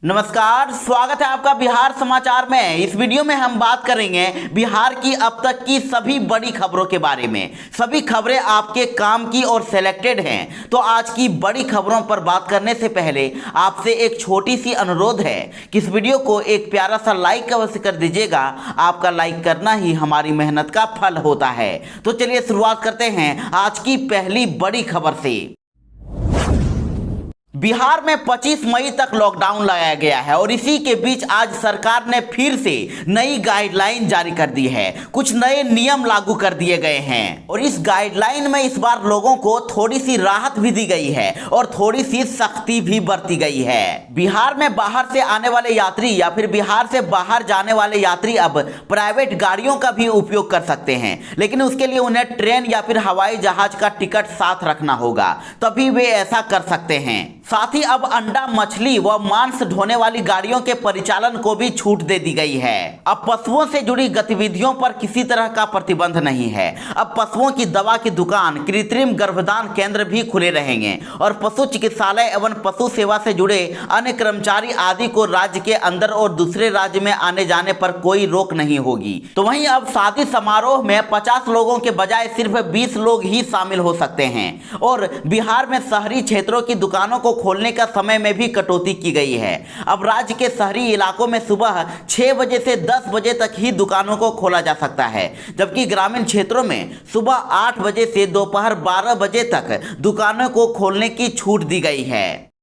नमस्कार, स्वागत है आपका बिहार समाचार में। इस वीडियो में हम बात करेंगे बिहार की अब तक की सभी बड़ी खबरों के बारे में। सभी खबरें आपके काम की और सिलेक्टेड हैं। तो आज की बड़ी खबरों पर बात करने से पहले आपसे एक छोटी सी अनुरोध है कि इस वीडियो को एक प्यारा सा लाइक अवश्य कर दीजिएगा। आपका लाइक करना ही हमारी मेहनत का फल होता है। तो चलिए शुरुआत करते हैं आज की पहली बड़ी खबर से। बिहार में 25 मई तक लॉकडाउन लगाया गया है और इसी के बीच आज सरकार ने फिर से नई गाइडलाइन जारी कर दी है। कुछ नए नियम लागू कर दिए गए हैं और इस गाइडलाइन में इस बार लोगों को थोड़ी सी राहत भी दी गई है और थोड़ी सी सख्ती भी बरती गई है। बिहार में बाहर से आने वाले यात्री या फिर बिहार से बाहर जाने वाले यात्री अब प्राइवेट गाड़ियों का भी उपयोग कर सकते हैं, लेकिन उसके लिए उन्हें ट्रेन या फिर हवाई जहाज का टिकट साथ रखना होगा, तभी वे ऐसा कर सकते हैं। साथ ही अब अंडा, मछली व मांस ढोने वाली गाड़ियों के परिचालन को भी छूट दे दी गई है। अब पशुओं से जुड़ी गतिविधियों पर किसी तरह का प्रतिबंध नहीं है। अब पशुओं की दवा की दुकान, कृत्रिम गर्भधान केंद्र भी खुले रहेंगे और पशु चिकित्सालय एवं पशु सेवा से जुड़े अन्य कर्मचारी आदि को राज्य के अंदर और दूसरे राज्य में आने जाने पर कोई रोक नहीं होगी। तो वहीं अब शादी समारोह में 50 लोगों के बजाय सिर्फ 20 लोग ही शामिल हो सकते हैं और बिहार में शहरी क्षेत्रों की दुकानों को खोलने का समय में भी कटौती की गई है। अब राज्य के शहरी इलाकों में सुबह 6 बजे से 10 बजे तक ही दुकानों को खोला जा सकता है, जबकि ग्रामीण क्षेत्रों में सुबह 8 बजे से दोपहर 12 बजे तक दुकानों को खोलने की छूट दी गई है।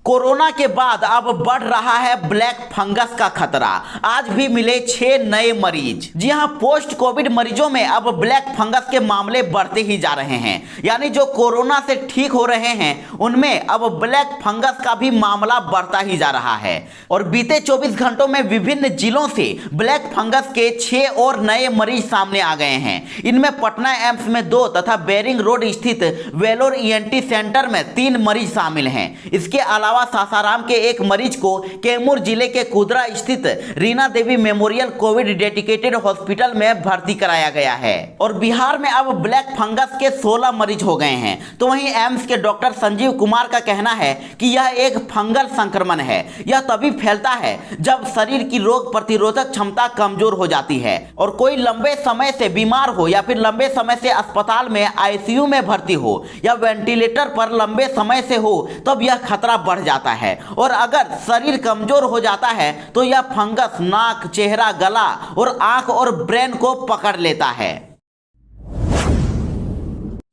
कोरोना के बाद अब बढ़ रहा है ब्लैक फंगस का खतरा। आज भी मिले 6 नए मरीज। जी हां, पोस्ट कोविड मरीजों में अब ब्लैक फंगस के मामले बढ़ते ही जा रहे हैं। यानी जो कोरोना से ठीक हो रहे हैं उनमें अब ब्लैक फंगस का भी मामला बढ़ता ही जा रहा है और बीते 24 घंटों में विभिन्न जिलों से ब्लैक फंगस के 6 और नए मरीज सामने आ गए हैं। इनमें पटना एम्स में 2 तथा बेरिंग रोड स्थित वेलोर ENT सेंटर में 3 मरीज शामिल हैं। इसके अलावा सासाराम के एक मरीज को कैमूर जिले के कुदरा स्थित रीना देवी मेमोरियल कोविड डेडिकेटेड हॉस्पिटल में भर्ती कराया गया है और बिहार में अब ब्लैक फंगस के 16 मरीज हो गए हैं। तो वहीं एम्स के डॉक्टर संजीव कुमार का कहना है कि यह एक फंगल संक्रमण है। यह तभी फैलता है जब शरीर की रोग प्रतिरोधक क्षमता कमजोर हो जाती है और कोई लंबे समय से बीमार हो या फिर लंबे समय से अस्पताल में ICU में भर्ती हो या वेंटिलेटर पर लंबे समय से हो, तब यह खतरा बढ़ जाता है। और अगर शरीर कमजोर हो जाता है तो यह फंगस नाक, चेहरा, गला और आंख और ब्रेन को पकड़ लेता है।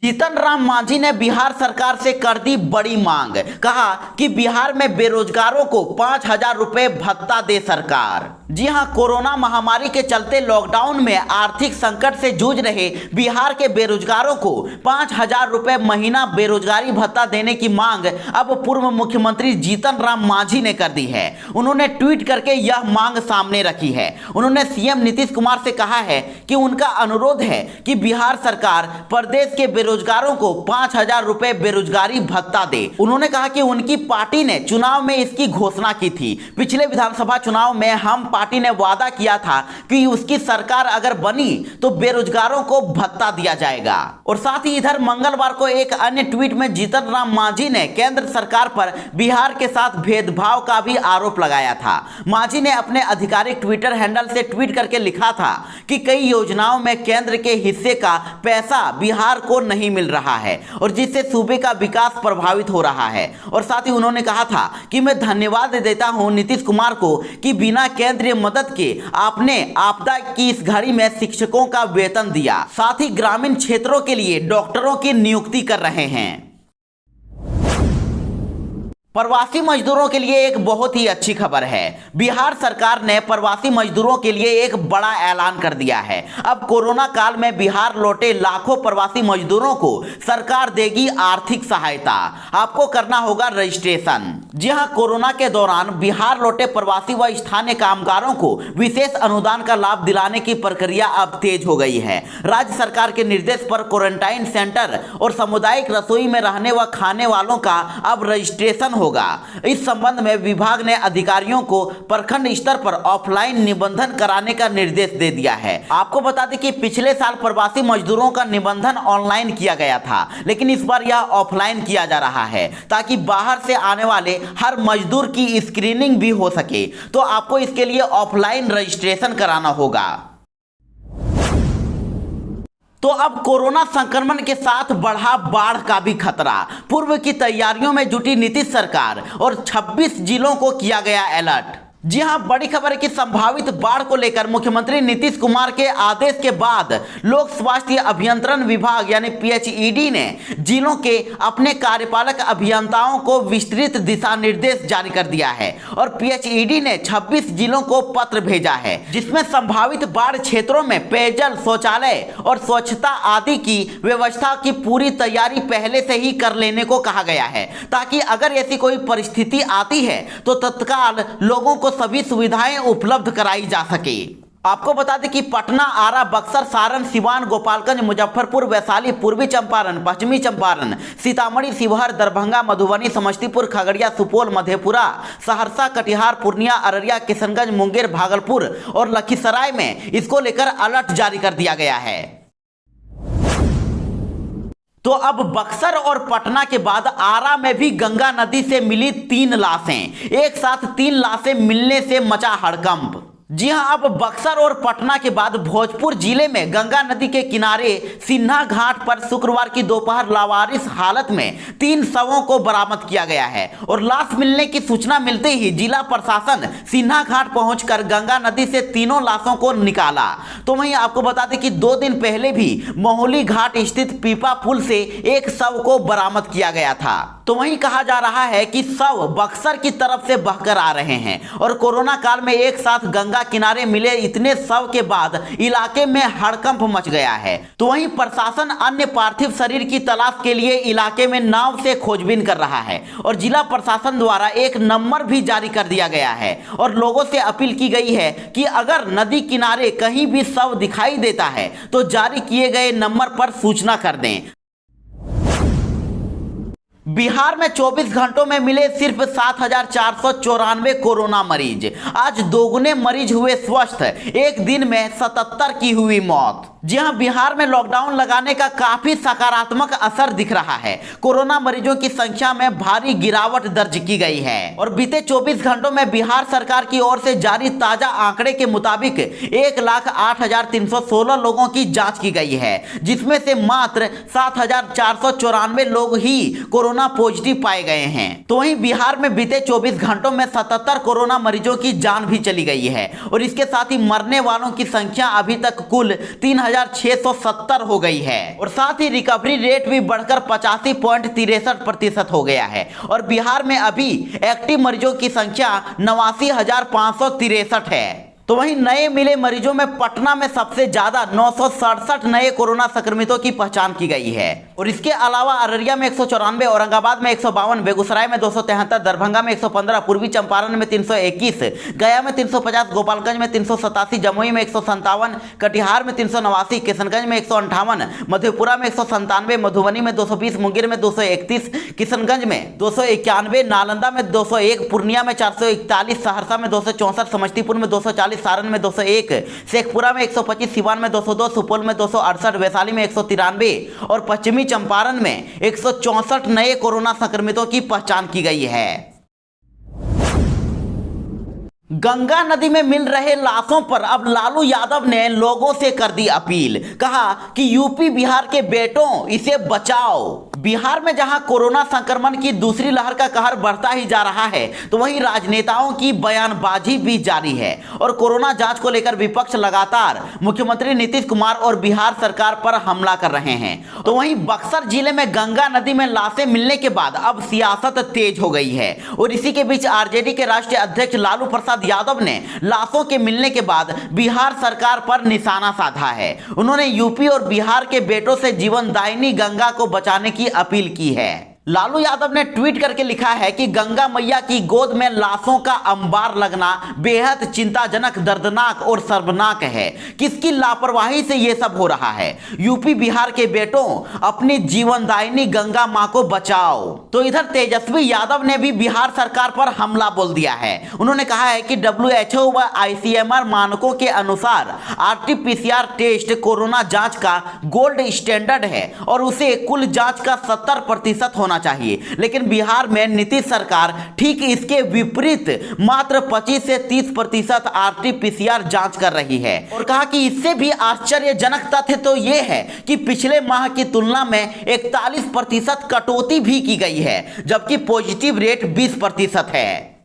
जीतन राम मांझी ने बिहार सरकार से कर दी बड़ी मांग। कहा कि बिहार में बेरोजगारों को 5,000 रुपए भत्ता दे सरकार। जी हां, कोरोना महामारी के चलते लॉकडाउन में आर्थिक संकट से जूझ रहे बिहार के बेरोजगारों को 5,000 रुपए महीना बेरोजगारी भत्ता देने की मांग अब पूर्व मुख्यमंत्री जीतन राम मांझी ने कर दी है। उन्होंने ट्वीट करके यह मांग सामने रखी है। उन्होंने CM नीतीश कुमार से कहा है कि उनका अनुरोध है कि बिहार सरकार प्रदेश के बेरोजगारों को 5,000 रुपए बेरोजगारी भत्ता दे। उन्होंने कहा कि उनकी पार्टी ने चुनाव में इसकी घोषणा की थी। पिछले विधानसभा चुनाव में हम पार्टी ने वादा किया था कि उसकी सरकार अगर बनी तो बेरोजगारों को भत्ता दिया जाएगा। और साथ ही इधर मंगलवार को एक अन्य ट्वीट में जीतन राम मांझी ने केंद्र सरकार पर बिहार के साथ भेदभाव का भी आरोप लगाया था। मांझी ने अपने आधिकारिक ट्विटर हैंडल से ट्वीट करके लिखा था कि कई योजनाओं में केंद्र के हिस्से का पैसा बिहार को नहीं मिल रहा है और जिससे सूबे का विकास प्रभावित हो रहा है। और साथ ही उन्होंने कहा था कि मैं धन्यवाद देता हूं नीतीश कुमार को कि बिना केंद्रीय मदद के आपने आपदा की इस घड़ी में शिक्षकों का वेतन दिया। साथ ही ग्रामीण क्षेत्रों के लिए डॉक्टरों की नियुक्ति कर रहे हैं। प्रवासी मजदूरों के लिए एक बहुत ही अच्छी खबर है। बिहार सरकार ने प्रवासी मजदूरों के लिए एक बड़ा ऐलान कर दिया है। अब कोरोना काल में बिहार लौटे लाखों प्रवासी मजदूरों को सरकार देगी आर्थिक सहायता। आपको करना होगा रजिस्ट्रेशन। जी हां, कोरोना के दौरान बिहार लौटे प्रवासी व स्थानीय कामगारों को विशेष अनुदान का लाभ दिलाने की प्रक्रिया अब तेज हो गई है। राज्य सरकार के निर्देश पर क्वारंटाइन सेंटर और सामुदायिक रसोई में रहने व खाने वालों का अब रजिस्ट्रेशन होगा। इस संबंध में विभाग ने अधिकारियों को प्रखंड स्तर पर ऑफलाइन निबंधन कराने का निर्देश दे दिया है। आपको बता दें कि पिछले साल प्रवासी मजदूरों का निबंधन ऑनलाइन किया गया था, लेकिन इस बार यह ऑफलाइन किया जा रहा है ताकि बाहर से आने वाले हर मजदूर की स्क्रीनिंग भी हो सके। तो आपको इसके लिए ऑफलाइन रजिस्ट्रेशन कराना होगा। तो अब कोरोना संक्रमण के साथ बढ़ा बाढ़ का भी खतरा। पूर्व की तैयारियों में जुटी नीतीश सरकार और 26 जिलों को किया गया अलर्ट। जी हां, बड़ी खबर है कि संभावित बाढ़ को लेकर मुख्यमंत्री नीतीश कुमार के आदेश के बाद लोक स्वास्थ्य अभियंत्रण विभाग यानी पीएचईडी ने जिलों के अपने कार्यपालक अभियंताओं को विस्तृत दिशा निर्देश जारी कर दिया है और पीएचईडी ने 26 जिलों को पत्र भेजा है, जिसमें संभावित बाढ़ क्षेत्रों में पेयजल, शौचालय और स्वच्छता आदि की व्यवस्था की पूरी तैयारी पहले से ही कर लेने को कहा गया है, ताकि अगर ऐसी कोई परिस्थिति आती है तो तत्काल लोगों को सभी सुविधाएं उपलब्ध कराई जा सके। आपको बता दें कि पटना, आरा, बक्सर, सारण, सिवान, गोपालगंज, मुजफ्फरपुर, वैशाली, पूर्वी चंपारण, पश्चिमी चंपारण, सीतामढ़ी, शिवहर, दरभंगा, मधुबनी, समस्तीपुर, खगड़िया, सुपौल, मधेपुरा, सहरसा, कटिहार, पूर्णिया, अररिया, किशनगंज, मुंगेर, भागलपुर और लखीसराय में इसको लेकर अलर्ट जारी कर दिया गया है। तो अब बक्सर और पटना के बाद आरा में भी गंगा नदी से मिली 3 लाशें। एक साथ 3 लाशें मिलने से मचा हड़कंप। जी हां, अब बक्सर और पटना के बाद भोजपुर जिले में गंगा नदी के किनारे सिन्हा घाट पर शुक्रवार की दोपहर लावारिस हालत में 3 शवों को बरामद किया गया है और लाश मिलने की सूचना मिलते ही जिला प्रशासन सिन्हा घाट पहुंचकर गंगा नदी से तीनों लाशों को निकाला। तो वहीं आपको बता दें कि 2 दिन पहले भी मोहली घाट स्थित पीपा पुल से एक शव को बरामद किया गया था। तो वहीं कहा जा रहा है कि शव बक्सर की तरफ से बहकर आ रहे हैं और कोरोना काल में एक साथ गंगा किनारे मिले इतने शव के बाद इलाके में हड़कंप मच गया है। तो वहीं प्रशासन अन्य पार्थिव शरीर की तलाश के लिए इलाके में नाव से खोजबीन कर रहा है और जिला प्रशासन द्वारा एक नंबर भी जारी कर दिया गया है और लोगों से अपील की गई है कि अगर नदी किनारे कहीं भी शव दिखाई देता है तो जारी किए गए नंबर पर सूचना कर दें। बिहार में 24 घंटों में मिले सिर्फ 7,494 कोरोना मरीज। आज दोगुने मरीज हुए स्वस्थ। एक दिन में 77 की हुई मौत। जी हां, बिहार में लॉकडाउन लगाने का काफी सकारात्मक असर दिख रहा है। कोरोना मरीजों की संख्या में भारी गिरावट दर्ज की गई है और बीते 24 घंटों में बिहार सरकार की ओर से जारी ताजा आंकड़े के मुताबिक 1,08,316 लोगों की जांच की गई है, जिसमें से मात्र 7,494 लोग ही कोरोना पॉजिटिव पाए गए हैं। तो वहीं बिहार में बीते 24 घंटों में 77 कोरोना मरीजों की जान भी चली गई है और इसके साथ ही मरने वालों की संख्या अभी तक कुल 3,670 हो गई है और साथ ही रिकवरी रेट भी बढ़कर 85.63% हो गया है और बिहार में अभी एक्टिव मरीजों की संख्या 89,563 है। तो वहीं नए मिले मरीजों में पटना में सबसे ज्यादा 967 नए कोरोना संक्रमितों की पहचान की गई है और इसके अलावा अररिया में 194, औरंगाबाद में 152, बेगूसराय में 273, दरभंगा में 115, पूर्वी चंपारण में 321, गया में 350, गोपालगंज में 387, जमुई में 157, कटिहार में 389, किशनगंज में 158, मधेपुरा में 197, मधुबनी में 220, मुंगेर में 231, किशनगंज में 291, नालंदा में 201, पूर्णिया में 441, सहरसा में 264, समस्तीपुर में 240, सारण में 201, शेखपुरा में 125, सिवान में 202, सुपौल में 268, वैशाली में 193 और पश्चिमी चंपारण में 164 नए कोरोना संक्रमितों की पहचान की गई है। गंगा नदी में मिल रहे लाशों पर अब लालू यादव ने लोगों से कर दी अपील। कहा कि यूपी बिहार के बेटों इसे बचाओ। बिहार में जहां कोरोना संक्रमण की दूसरी लहर का कहर बढ़ता ही जा रहा है तो वहीं राजनेताओं की बयानबाजी भी जारी है और कोरोना जांच को लेकर विपक्ष लगातार मुख्यमंत्री नीतीश कुमार और बिहार सरकार पर हमला कर रहे हैं। तो वहीं बक्सर जिले में गंगा नदी में लाशें मिलने के बाद अब सियासत तेज हो गई है और इसी के बीच आरजेडी के राष्ट्रीय अध्यक्ष लालू प्रसाद यादव ने लाशों के मिलने के बाद बिहार सरकार पर निशाना साधा है। उन्होंने यूपी और बिहार के बेटों से जीवनदायिनी गंगा को बचाने की अपील की है। लालू यादव ने ट्वीट करके लिखा है कि गंगा मैया की गोद में लाशों का अंबार लगना बेहद चिंताजनक, दर्दनाक और शर्मनाक है। किसकी लापरवाही से ये सब हो रहा है? यूपी बिहार के बेटों, अपनी जीवनदायिनी गंगा मां को बचाओ। तो इधर तेजस्वी यादव ने भी बिहार सरकार पर हमला बोल दिया है। उन्होंने कहा है कि WHO व ICMR मानकों के अनुसार RT-PCR टेस्ट कोरोना जांच का गोल्ड स्टैंडर्ड है और उसे कुल जांच का 70% होना चाहिए, लेकिन बिहार में नीतीश सरकार ठीक इसके विपरीत मात्र 25 से 30% RT-PCR जांच कर रही है। और कहा कि इससे भी आश्चर्यजनक तथ्य तो यह है कि पिछले माह की तुलना में 41% कटौती भी की गई है, जबकि पॉजिटिव रेट 20% है।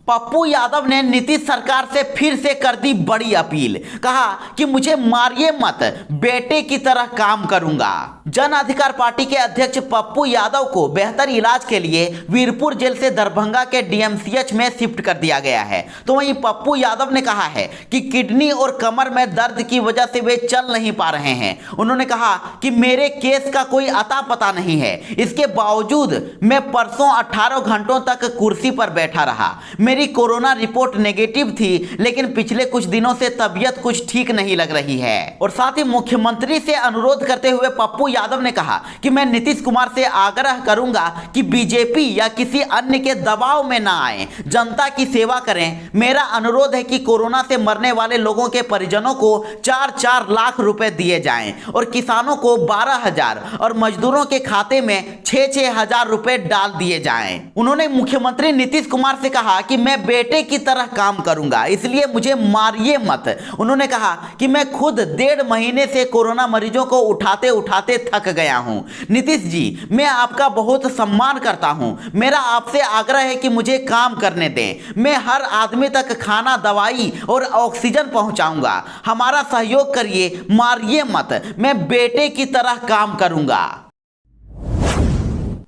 पप्पू यादव ने नीतीश सरकार से फिर से कर दी बड़ी अपील। कहा कि मुझे मारिए मत, बेटे की तरह काम करूंगा। जन अधिकार पार्टी के अध्यक्ष पप्पू यादव को बेहतर इलाज के लिए वीरपुर जेल से दरभंगा के DMCH में शिफ्ट कर दिया गया है। तो वहीं पप्पू यादव ने कहा है कि किडनी और कमर में दर्द की वजह से वे चल नहीं पा रहे हैं। उन्होंने कहा कि मेरे केस का कोई अता पता नहीं है, इसके बावजूद मैं परसों 18 घंटों तक कुर्सी पर बैठा रहा। मेरी कोरोना रिपोर्ट नेगेटिव थी, लेकिन पिछले कुछ दिनों से तबीयत कुछ ठीक नहीं लग रही है। और साथ ही मुख्यमंत्री से अनुरोध करते हुए पप्पू यादव ने कहा कि मैं नीतीश कुमार से आग्रह करूंगा कि बीजेपी या किसी अन्य के दबाव में ना आए, जनता की सेवा करें। मेरा अनुरोध है कि कोरोना से मरने वाले लोगों के परिजनों को 4-4 लाख रुपए दिए जाएं और किसानों को 12,000 और मजदूरों के खाते में 6-6 हजार रुपए डाल दिए जाएं। उन्होंने मुख्यमंत्री नीतीश कुमार से कहा कि मैं बेटे की तरह काम करूंगा, इसलिए मुझे मारिए मत। उन्होंने कहा कि मैं खुद 1.5 महीने से कोरोना मरीजों को उठाते उठाते थक गया हूं। नीतीश जी, मैं आपका बहुत सम्मान करता हूं। मेरा आपसे आग्रह है कि मुझे काम करने दें। मैं हर आदमी तक खाना, दवाई और ऑक्सीजन पहुंचाऊंगा। हमारा सहयोग करिए, मारिए मत। मैं बेटे की तरह काम करूंगा।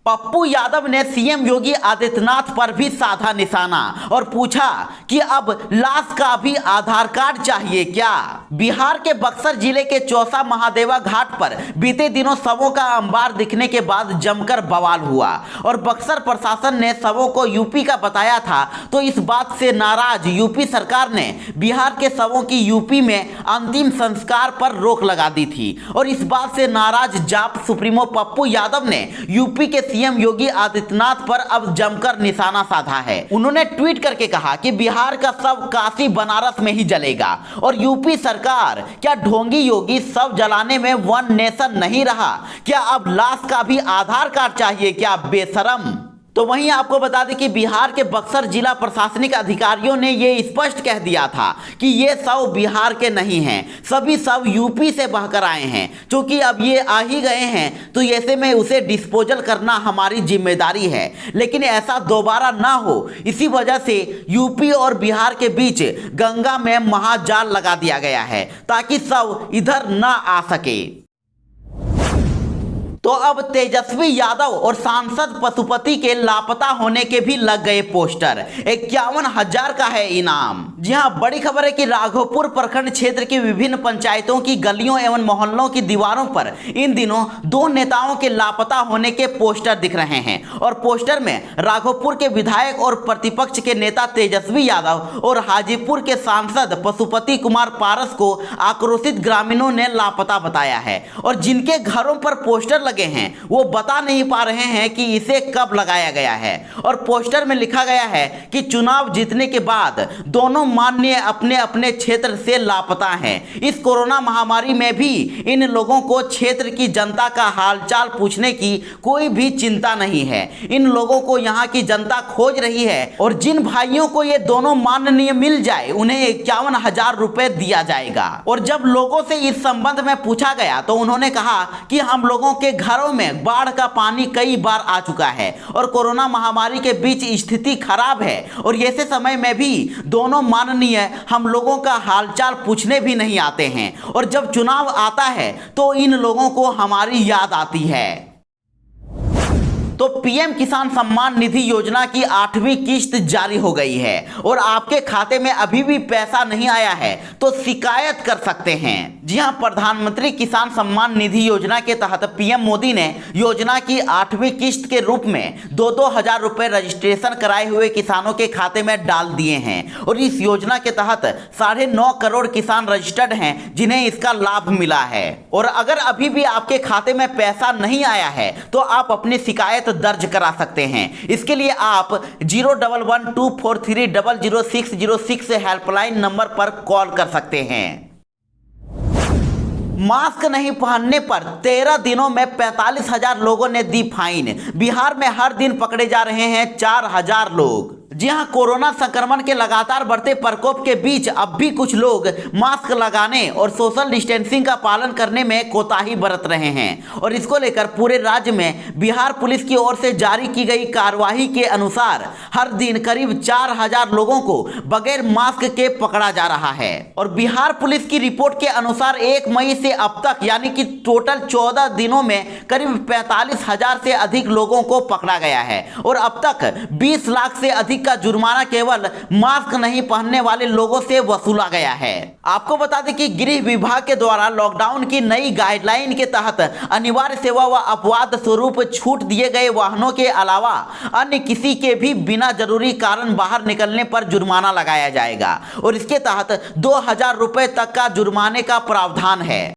पप्पू यादव ने सीएम योगी आदित्यनाथ पर भी साधा निशाना और पूछा कि अब लाश का भी आधार कार्ड चाहिए क्या? बिहार के बक्सर जिले के चौसा महादेवा घाट पर बीते दिनों शवों का अंबार दिखने के बाद जमकर बवाल हुआ और बक्सर प्रशासन ने शवों को यूपी का बताया था। तो इस बात से नाराज यूपी सरकार ने बिहार के शवों की यूपी में अंतिम संस्कार पर रोक लगा दी थी। और इस बात से नाराज जाप सुप्रीमो पप्पू यादव ने यूपी के सीएम योगी आदित्यनाथ पर अब जमकर निशाना साधा है। उन्होंने ट्वीट करके कहा कि बिहार का शव काशी बनारस में ही जलेगा और यूपी सरकार क्या ढोंगी योगी शव जलाने में वन नेशन नहीं रहा? क्या अब लाश का भी आधार कार्ड चाहिए क्या, बेशरम? तो वहीं आपको बता दें कि बिहार के बक्सर जिला प्रशासनिक अधिकारियों ने ये स्पष्ट कह दिया था कि ये शव बिहार के नहीं हैं, सभी शव यूपी से बहकर आए हैं। क्योंकि अब ये आ ही गए हैं तो ऐसे में उसे डिस्पोजल करना हमारी जिम्मेदारी है, लेकिन ऐसा दोबारा ना हो, इसी वजह से यूपी और बिहार के बीच गंगा में महाजाल लगा दिया गया है ताकि शव इधर ना आ सके। तो अब तेजस्वी यादव और सांसद पशुपति के लापता होने के भी लग गए पोस्टर। 51,000 का है इनाम। जी हाँ, बड़ी खबर है कि राघोपुर प्रखंड क्षेत्र की विभिन्न पंचायतों की गलियों एवं मोहल्लों की दीवारों पर इन दिनों 2 नेताओं के लापता होने के पोस्टर दिख रहे हैं। और पोस्टर में राघोपुर के विधायक और प्रतिपक्ष के नेता तेजस्वी यादव और हाजीपुर के सांसद पशुपति कुमार पारस को आक्रोशित ग्रामीणों ने लापता बताया है। और जिनके घरों पर पोस्टर हैं वो बता नहीं पा रहे हैं कि इसे कब लगाया गया है। और पोस्टर में लिखा गया है कि चुनाव जीतने के बाद दोनों माननीय अपने अपने क्षेत्र से लापता हैं। इस कोरोना महामारी में भी इन लोगों को क्षेत्र की जनता का हालचाल पूछने की कोई भी चिंता नहीं है। इन लोगों को यहाँ की जनता खोज रही है और जिन भाइयों को ये दोनों माननीय मिल जाए उन्हें 51,000 रुपए दिया जाएगा। और जब लोगों से इस संबंध में पूछा गया तो उन्होंने कहा कि हम लोगों के घरों में बाढ़ का पानी कई बार आ चुका है और कोरोना महामारी के बीच स्थिति खराब है और ऐसे समय में भी दोनों माननीय हम लोगों का हालचाल पूछने भी नहीं आते हैं। और जब चुनाव आता है तो इन लोगों को हमारी याद आती है। तो पीएम किसान सम्मान निधि योजना की 8वीं किस्त जारी हो गई है और आपके खाते में अभी भी पैसा नहीं आया है तो शिकायत कर सकते हैं। जी हां, प्रधानमंत्री किसान सम्मान निधि योजना के तहत पीएम मोदी ने योजना की 8वीं किस्त के रूप में 2-2 हजार रुपए रजिस्ट्रेशन कराए हुए किसानों के खाते में डाल दिए हैं और इस योजना के तहत 9.5 करोड़ किसान रजिस्टर्ड हैं जिन्हें इसका लाभ मिला है। और अगर अभी भी आपके खाते में पैसा नहीं आया है तो आप अपनी शिकायत दर्ज करा सकते हैं। इसके लिए आप 01124300606 हेल्पलाइन नंबर पर कॉल कर सकते हैं। मास्क नहीं पहनने पर 13 दिनों में 45,000 लोगों ने दी फाइन। बिहार में हर दिन पकड़े जा रहे हैं 4,000 लोग। जी हां, कोरोना संक्रमण के लगातार बढ़ते प्रकोप के बीच अब भी कुछ लोग मास्क लगाने और सोशल डिस्टेंसिंग का पालन करने में कोताही बरत रहे हैं और इसको लेकर पूरे राज्य में बिहार पुलिस की ओर से जारी की गई कार्यवाही के अनुसार हर दिन करीब 4,000 लोगों को बगैर मास्क के पकड़ा जा रहा है। और बिहार पुलिस की रिपोर्ट के अनुसार 1 मई से अब तक यानी कि टोटल 14 दिनों में करीब 45,000 से अधिक लोगों को पकड़ा गया है और अब तक 20 लाख से अधिक का जुर्माना केवल मास्क नहीं पहनने वाले लोगों से वसूला गया है। आपको बता दें कि गृह विभाग के द्वारा लॉकडाउन की नई गाइडलाइन के तहत अनिवार्य सेवा व अपवाद स्वरूप छूट दिए गए वाहनों के अलावा अन्य किसी के भी बिना जरूरी कारण बाहर निकलने पर जुर्माना लगाया जाएगा और इसके तहत 2,000 रुपए तक का जुर्माने का प्रावधान है।